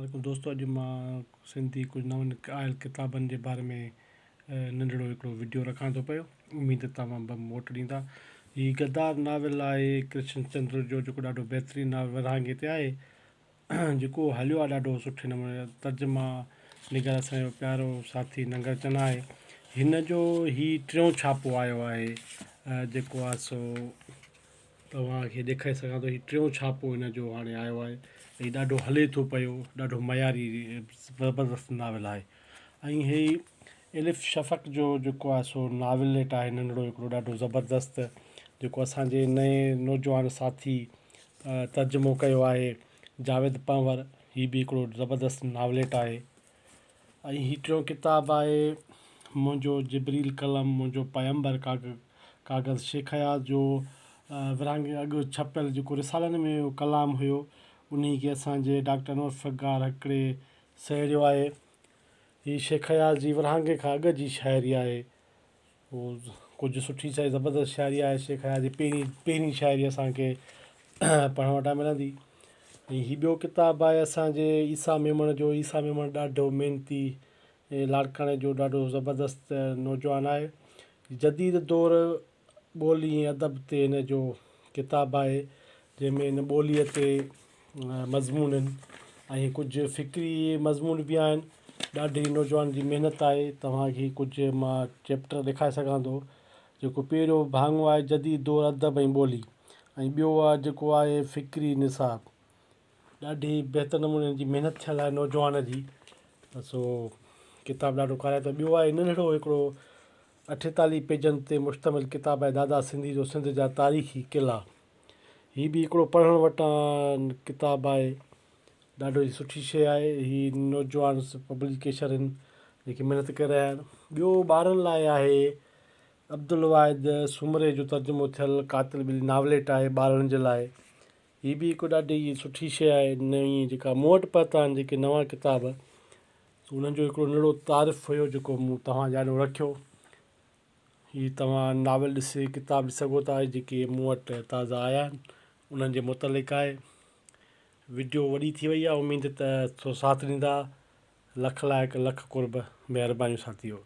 वालेकुम दोस्तों, अॼु मां सिंधी कुझु नवनि आयल किताबनि जे बारे में नंढिड़ो हिकिड़ो वीडियो रखां थो पियो। उमेद तव्हां मोट ॾींदा। हीअ गद्दार नाविल आहे कृष्ण चंद्र जो, जेको ॾाढो बहितरीनु नाविल विरहाङे ते आहे, जेको हलियो आहे ॾाढो सुठे नमूने। तर्जुमा निगर असांजो प्यारो साथी नंगर चना आहे। हिन जो हीउ टियों छापो आयो आहे, जेको आहे सो तव्हांखे ॾेखारे सघां थो। हीउ टियों छापो हिन जो हाणे आयो आहे। हीउ ॾाढो हले थो पियो, ॾाढो मयारी ज़बरदस्तु नाविल आहे। ऐं हीउ एलिफ शफ़क़ जो जेको आहे सो नाविलेट आहे, नंढिड़ो हिकिड़ो ॾाढो ज़बरदस्तु, जेको असांजे नए नौजवान साथी तर्जुमो कयो आहे जावेद पंवर। हीउ बि हिकिड़ो ज़बरदस्तु नाविलेट आहे। ऐं हीउ टियों किताबु आहे मुंहिंजो जिबरील कलम मुंहिंजो पयंबर कागज़ शेखया जो विरहाङे अॻु छपियल जेको रिसालनि में कलाम हुयो, उन खे असांजे डॉक्टर नोर फ़गार हिकिड़े सहेड़ियो आहे। हीअ शेखया जी विरहाङे खां अॻु जी शाइरी आहे। उहो कुझु सुठी शइ ज़बरदस्त शाइरी आहे। शेखया जी पहिरीं शाइरी असांखे पढ़ण वटां मिलंदी। ऐं हीउ ॿियो किताबु आहे असांजे ईसा मेमण जो। ईसा मेमण ॾाढो महिनती ऐं लाड़काणे जो ॾाढो ज़बरदस्तु नौजवान आहे। जदीद दौर ॿोली ऐं अदब ते हिन जो किताबु आहे, जंहिंमें हिन ॿोलीअ ते मज़मून आहिनि ऐं कुझु फ़िक्री मज़मून बि आहिनि। ॾाढी नौजवान जी महिनत आहे। तव्हांखे कुझु मां चैप्टर ॾेखारे सघां थो। जेको पहिरियों भाङो आहे जदीद दौर अदब ऐं ॿोली, ऐं ॿियो आहे जेको आहे फ़िक्री निसाब। ॾाढी बहितर नमूने जी महिनत थियल आहे नौजवान जी। सो किताबु ॾाढो खाराए थो। ॿियो आहे नंढिड़ो हिकिड़ो 48 पेजनि ते मुश्तमिल किताबु आहे दादा सिंधी जो सिंध जा तारीख़ी क़िला। हीअ बि हिकिड़ो पढ़ण वटां किताबु आहे। ॾाढो ई सुठी शइ आहे। हीअ नौजवान पब्लिकेशन आहिनि जेके महिनत करे रहिया आहिनि। ॿियो ॿारनि लाइ आहे अब्दुल वाहिद सुमरे जो तर्जुमो थियल कातिल ॿिली नाविलेट आहे ॿारनि जे लाइ। हीअ बि हिकु ॾाढी सुठी शइ आहे। नई जेका मूं वटि पहुता आहिनि जेके नवां किताब, उन्हनि जो हिकिड़ो नंढिड़ो तारीफ़ हुयो जेको मूं तव्हां ॼाणो रखियो। हीअ तव्हां नाविल ॾिसी किताबु ॾिसी सघो था जेके मूं वटि ताज़ा आया आहिनि, उन्हनि जे मुतलिक़ आहे। वीडियो वॾी थी वई आहे, उमेद त थो साथ ॾींदा। लख लाइक लख कुर्ब, महिरबानी साथियो।